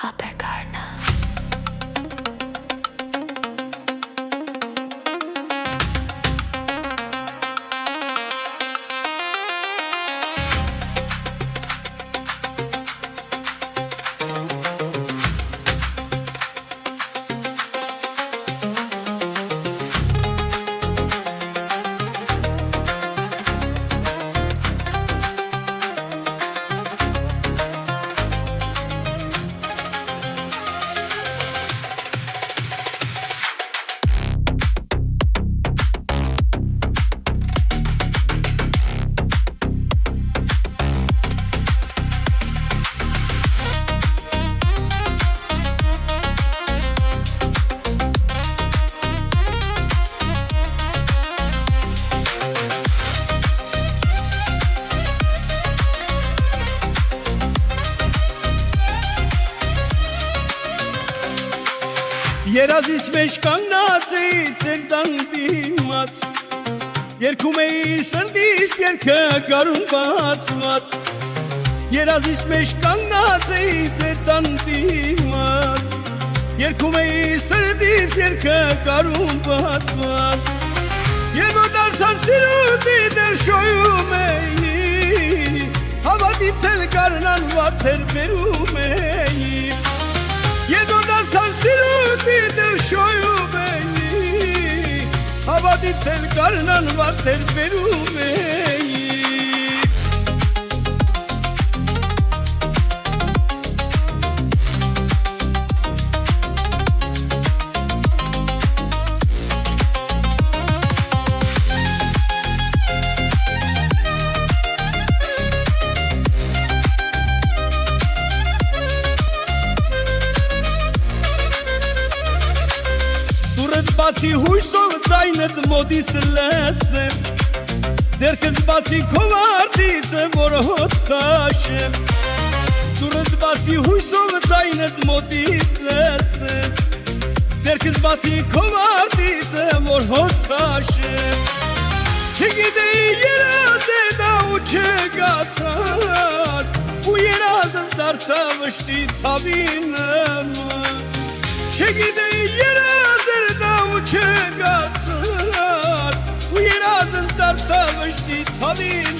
Հապեգարնա Երազիս մեջ կանգնած էի ձեր տան դիմաց Երգում էի սրտիս երգը գարուն բացված Երազիս մեջ կանգնած էի ձեր տան դիմաց Երգում էի սրտիս երգը գարուն բացված Եվ որ դարձան սիրուտի դեր շոյում էի Հավատից էլ գարնան վաթեր բերում էի Եվ որ դարձան սիրուտի դեր շոյում էի Հավատից էլ գարնան վաթեր բերում էի Բացի հույսով ձայնդ մոտից լսեմ Դերքդ բացի քով արտիցը որ հոտ քաշեմ Դուրդ բացի հույսով ձայնդ մոտից լսեմ Դերքդ բացի քով արտիցը որ հոտ քաշեմ Չգիտեի երազ է դա ու չգացար Ու երազս դարձավ վշտի ցավին նման Չգիտեի երազ է դա ու չգացար Ու երազս դարձավ վշտի ցավին